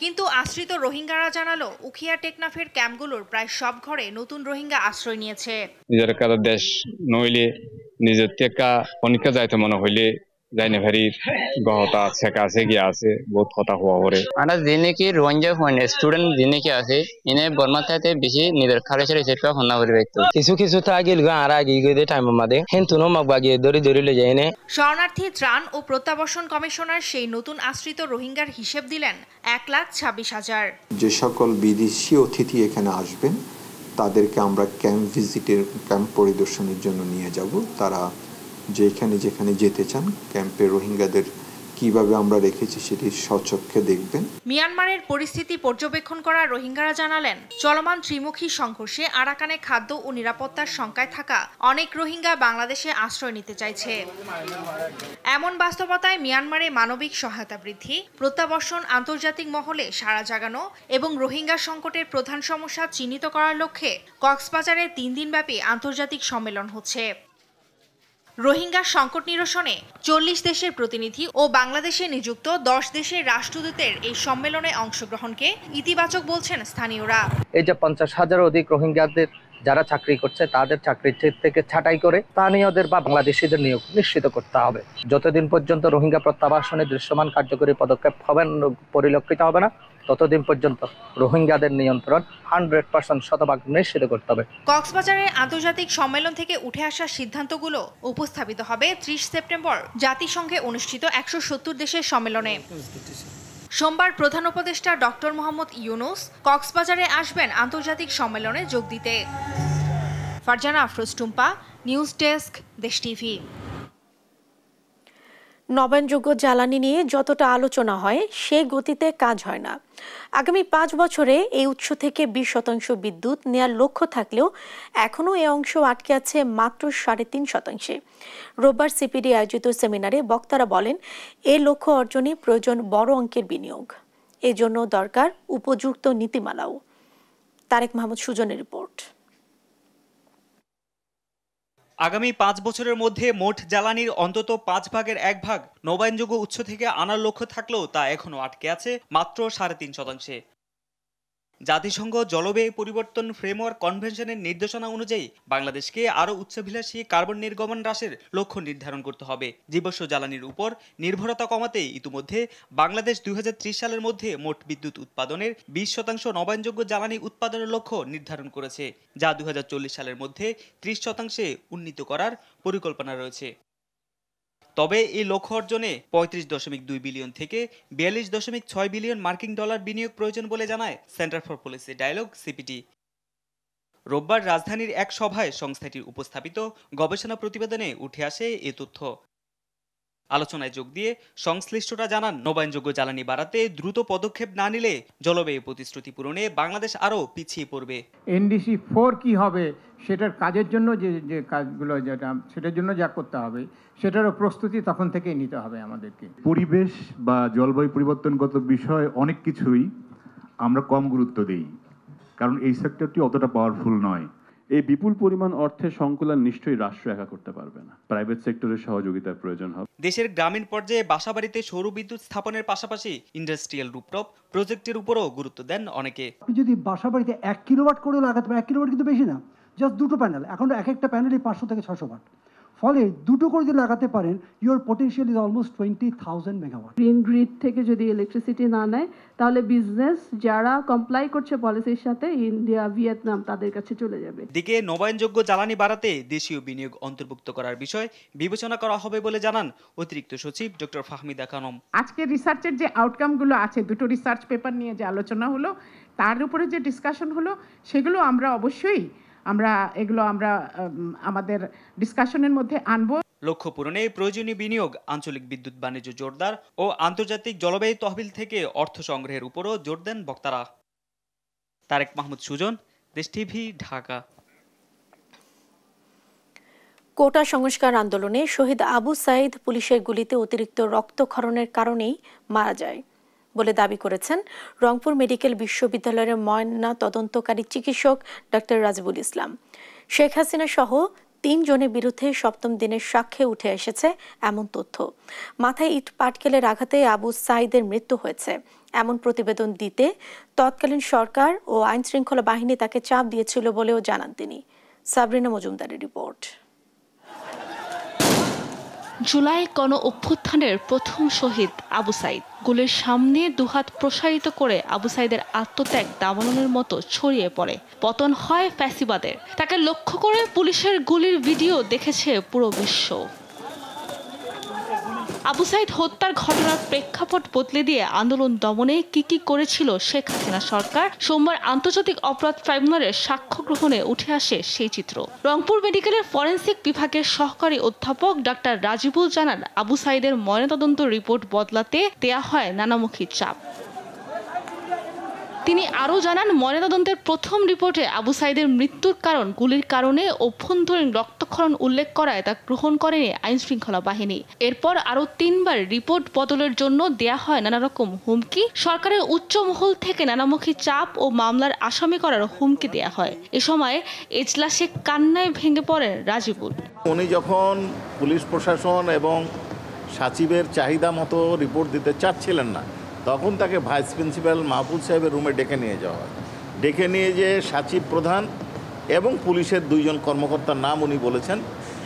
কিন্তু আশ্রিত রোহিঙ্গারা জানালো, উখিয়া টেকনাফের ক্যাম্পগুলোর প্রায় সব ঘরে নতুন রোহিঙ্গা আশ্রয় নিয়েছে। নিজের কারো দেশ নইলে নিজের থেকে অনেকে যাইতে মনে হইলে যাই না ভারি গহতা শেখা আছে গিয়া আছে বহুত কথা হওয়া পরে আমরা যিনি কি রোহিঙ্গা স্টুডেন্ট যিনি কি আছে ইনে বর্মা থাকতে বেশি নিজের খারেছের হিসেবে হন্না করে রাখতো কিছু কিছু তো আগে আর আগে গিয়ে টাইম আমাদের হেনতুনো মাগবাগিয়ে দড়ি লে যায় না। শরণার্থী ত্রাণ ও প্রত্যাবাসন কমিশনার সেই নতুন আশ্রিত রোহিঙ্গার হিসেব দিলেন 1,26,000। যে সকল বিদেশি অতিথি এখানে আসবেন তাদেরকে আমরা ক্যাম্প পরিদর্শনের জন্য নিয়ে যাব। তারা যেখানে যেতে চান ক্যাম্পে রোহিঙ্গাদের কিভাবে আমরা রেখেছি সেটি স্বচক্ষে দেখবেন। মিয়ানমারের পরিস্থিতি পর্যবেক্ষণ করা রোহিঙ্গারা জানালেন, চলমান ত্রিমুখী সংঘর্ষে আরাকানে খাদ্য ও নিরাপত্তার শঙ্কায় থাকা অনেক রোহিঙ্গা বাংলাদেশে আশ্রয় নিতে চাইছে। এমন বাস্তবতায় মিয়ানমারে মানবিক সহায়তা বৃদ্ধি, প্রত্যাবাসন, আন্তর্জাতিক মহলে সাড়া জাগানো এবং রোহিঙ্গা সংকটের প্রধান সমস্যা চিহ্নিত করার লক্ষ্যে কক্সবাজারে 3 দিনব্যাপী আন্তর্জাতিক সম্মেলন হচ্ছে। রোহিঙ্গা সংকট নিরসনে 40 দেশের প্রতিনিধি ও বাংলাদেশে নিযুক্ত 10 দেশের রাষ্ট্রদূতের এই সম্মেলনে অংশগ্রহণকে ইতিবাচক বলছেন স্থানীয়রা। এই যে 50,000 অধিক রোহিঙ্গাদের যারা চাকরি করছে তাদের চাকরি থেকে ছাঁটাই করে স্থানীয়দের বা বাংলাদেশিদের নিয়োগ নিশ্চিত করতে হবে। যতদিন পর্যন্ত রোহিঙ্গা প্রত্যাবাসনে দৃশ্যমান কার্যকরী পদক্ষেপ পরিলক্ষিত হবে না, ততদিন পর্যন্ত রোহিঙ্গাদের নিয়ন্ত্রণ 100% শতভাগ নিশ্চিত করতে হবে। কক্সবাজারের আন্তর্জাতিক সম্মেলন থেকে উঠে আসা সিদ্ধান্তগুলো উপস্থাপিত হবে 30 সেপ্টেম্বর জাতিসংঘে অনুষ্ঠিত 170 দেশের সম্মেলনে। সোমবার প্রধান উপদেষ্টা ডক্টর মোহাম্মদ ইউনুস কক্সবাজারে আসবেন আন্তর্জাতিক সম্মেলনে যোগ দিতে। ফারজানা আফরোজ টুম্পা, নিউজ ডেস্ক, দেশ টিভি। নবায়নযোগ্য জ্বালানি নিয়ে যতটা আলোচনা হয় সে গতিতে কাজ হয় না। আগামী 5 বছরে এই উৎস থেকে 20% বিদ্যুৎ নেয়ার লক্ষ্য থাকলেও এখনও এই অংশ আটকে আছে মাত্র 3.5%। রোববার সিপিডি আয়োজিত সেমিনারে বক্তারা বলেন, এই লক্ষ্য অর্জনে প্রয়োজন বড় অঙ্কের বিনিয়োগ। এজন্য দরকার উপযুক্ত নীতিমালাও। তারেক মাহমুদ সুজনের রিপোর্ট। আগামী 5 বছরের মধ্যে মোট জ্বালানির অন্তত 5 ভাগের 1 ভাগ নবায়নযোগ্য উৎস থেকে আনার লক্ষ্য থাকলেও তা এখনও আটকে আছে মাত্র 3.5%। জাতিসংঘ জলবায়ু পরিবর্তন ফ্রেমওয়ার্ক কনভেনশনের নির্দেশনা অনুযায়ী বাংলাদেশকে আরও উচ্চভিলাষী কার্বন নির্গমন হ্রাসের লক্ষ্য নির্ধারণ করতে হবে। জীবাশ্ম জ্বালানির উপর নির্ভরতা কমাতে ইতিমধ্যে বাংলাদেশ 2030 সালের মধ্যে মোট বিদ্যুৎ উৎপাদনের 20% নবায়নযোগ্য জ্বালানি উৎপাদনের লক্ষ্য নির্ধারণ করেছে, যা 2040 সালের মধ্যে 30% উন্নীত করার পরিকল্পনা রয়েছে। তবে এই লক্ষ্য অর্জনে 35.2 বিলিয়ন থেকে 42.6 বিলিয়ন মার্কিন ডলার বিনিয়োগ প্রয়োজন বলে জানায় center for policy dialogue CPD. রোববার রাজধানীর এক সভায় সংস্থাটির উপস্থাপিত গবেষণা প্রতিবেদনে উঠে আসে এ তথ্য। আলোচনায় যোগ দিয়ে সংশ্লিষ্টরা জানান, নবায়নযোগ্য জ্বালানি বাড়াতে দ্রুত পদক্ষেপ না নিলে জলবায়ু প্রতিশ্রুতি পূরণে বাংলাদেশ আরও পিছিয়ে পড়বে। NDC 4 কি হবে সেটার কাজের জন্য যে কাজগুলো সেটার জন্য যা করতে হবে সেটারও প্রস্তুতি তখন থেকেই নিতে হবে আমাদেরকে। পরিবেশ বা জলবায়ু পরিবর্তনগত বিষয় অনেক কিছুই আমরা কম গুরুত্ব দিই, কারণ এই সেক্টরটি অতটা পাওয়ারফুল নয়। এই বিপুল পরিমাণ অর্থের সংকুলন নিশ্চয়ই রাষ্ট্র একা করতে পারবে না, প্রাইভেট সেক্টরের সহযোগিতার প্রয়োজন হবে। দেশের গ্রামীণ পর্যায়ে বাসাবাড়িতে সৌর বিদ্যুৎ স্থাপনের পাশাপাশি ইন্ডাস্ট্রিয়াল রুফটপ প্রজেক্টের উপরও গুরুত্ব দেন অনেকে। আপনি যদি বাসাবাড়িতে 1 কিলোওয়াট করে লাগাতে পারেন, 1 কিলোওয়াট কিন্তু বেশি না, জাস্ট 2টো প্যানেল, এখন এক একটা প্যানেলই 500 থেকে 600 ওয়াট। ফলে দুটো করে যদি লাগাতে পারেন, your potential is almost 20,000 megawatt. Green grid থেকে যদি ইলেকট্রিসিটি না নেয় তাহলে বিজনেস যারা কমপ্লাই করছে পলিসির সাথে, ইন্ডিয়া, ভিয়েতনাম, তাদের কাছে চলে যাবে। দিকে নবায়নযোগ্য জ্বালানি বাড়াতে দেশীয় বিনিয়োগ অন্তর্ভুক্ত করার বিষয় বিবেচনা করা হবে বলে জানান অতিরিক্ত সচিব ডক্টর ফাহমিদা খানম। আজকে রিসার্চের যে আউটকামগুলো আছে, দুটো রিসার্চ পেপার নিয়ে যে আলোচনা হলো, তার উপরে যে ডিসকাশন হলো, সেগুলো আমরা অবশ্যই এগুলো আমাদের ডিসকাশনের মধ্যে আনবো। লক্ষ্য পূরণে প্রয়োজনীয় বিনিয়োগ, আঞ্চলিক বিদ্যুৎ বাণিজ্য জোরদার ও আন্তর্জাতিক জলবায়ু তহবিল থেকে অর্থ সংগ্রহের উপরও জোর দেন বক্তারা। তারেক মাহমুদ সুজন, দেশ টিভি, ঢাকা। কোটা সংস্কার আন্দোলনে শহীদ আবু সাইদ পুলিশের গুলিতে অতিরিক্ত রক্তক্ষরণের কারণেই মারা যায় বলে দাবি করেছেন রংপুর মেডিকেল বিশ্ববিদ্যালয়ের ময়না তদন্তকারী চিকিৎসক ডক্টর রাজিবুল ইসলাম। শেখ হাসিনা সহ 3 জনের বিরুদ্ধে 7ম দিনের সাক্ষ্যে উঠে এসেছে এমন তথ্য। মাথায় ইট পাটকেলের আঘাতে আবু সাইদের মৃত্যু হয়েছে এমন প্রতিবেদন দিতে তৎকালীন সরকার ও আইন শৃঙ্খলা বাহিনী তাকে চাপ দিয়েছিল বলেও জানান তিনি। সাবরিনা মজুমদারের রিপোর্ট। জুলাই গণ অভ্যুত্থানের প্রথম শহীদ আবু সাইদ। গুলির সামনে দুহাত প্রসারিত করে আবু সাইদের আত্মত্যাগ দাবানলের মতো ছড়িয়ে পড়ে। পতন হয় ফ্যাসিবাদের। তাকে লক্ষ্য করে পুলিশের গুলির ভিডিও দেখেছে পুরো বিশ্ব। আবু সাইদ হত্যার ঘটনার প্রেক্ষাপট বদলে দিয়ে আন্দোলন দমনে কি করেছিল শেখ হাসিনা সরকার, সোমবার আন্তর্জাতিক অপরাধ ট্রাইব্যুনালের সাক্ষ্য গ্রহণে উঠে আসে সেই চিত্র। রংপুর মেডিকেলের ফরেনসিক বিভাগের সহকারী অধ্যাপক ডাক্তার রাজিবুল জানান, আবু সাইদের ময়নাতদন্ত রিপোর্ট বদলাতে দেয়া হয় নানামুখী চাপ। তিনি আরও জানান, ময়নাতদন্তের প্রথম রিপোর্টে আবু সাইদের মৃত্যুর কারণ গুলির কারণে অভ্যন্তরীণ রক্তক্ষরণ উল্লেখ করায় তা গ্রহণ করেনি আইন শৃঙ্খলা বাহিনী। এরপর আরও 3 বার রিপোর্ট বদলের জন্য দেয়া হয় নানা রকম হুমকি। সরকারের উচ্চ মহল থেকে নানামুখী চাপ ও মামলার আসামি করার হুমকি দেয়া হয়। এ সময় এজলাসে কান্নায় ভেঙে পড়েন রাজিবুল। উনি যখন পুলিশ প্রশাসন এবং সচিবের চাহিদা মতো রিপোর্ট দিতে চাচ্ছিলেন না, তখন তাকে ভাইস প্রিন্সিপাল মাহফুজ সাহেবের রুমে ডেকে নিয়ে যাওয়া হয়। ডেকে নিয়ে যে সচিব প্রধান এবং পুলিশের 2 জন কর্মকর্তার নাম উনি বলেছেন,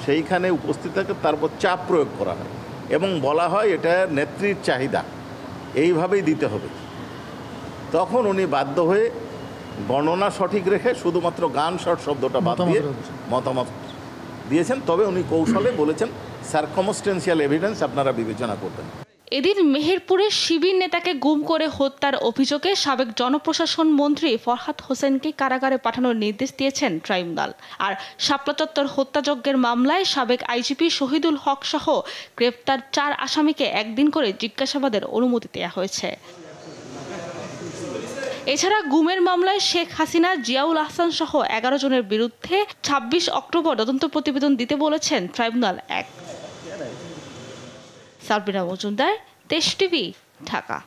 সেইখানে উপস্থিত থাকে। তারপর চাপ প্রয়োগ করা হয় এবং বলা হয় এটা নেত্রীর চাহিদা, এইভাবেই দিতে হবে। তখন উনি বাধ্য হয়ে বর্ণনা সঠিক রেখে শুধুমাত্র গান শট শব্দটা বাদ দিয়ে মতামত দিয়েছেন। তবে উনি কৌশলে বলেছেন সার্কমস্টেন্সিয়াল এভিডেন্স আপনারা বিবেচনা করবেন। এদিন মেহেরপুরে শিবির নেতাকে গুম করে হত্যার অভিযোগে সাবেক জনপ্রশাসন মন্ত্রী ফরহাদ হোসেনকে কারাগারে পাঠানোর নির্দেশ দিয়েছেন ট্রাইব্যুনাল। আর শাপলা চত্বর হত্যাযজ্ঞের মামলায় সাবেক আইজিপি শহীদুল হক সহ গ্রেপ্তার 4 আসামিকে 1 দিন করে জিজ্ঞাসাবাদের অনুমতি দেওয়া হয়েছে। এছাড়া গুমের মামলায় শেখ হাসিনা, জিয়াউল আহসান সহ 11 জনের বিরুদ্ধে 26 অক্টোবর তদন্ত প্রতিবেদন দিতে বলেছেন ট্রাইব্যুনাল 1। সাবরিনা মজুমদার, দেশ টিভি, ঢাকা।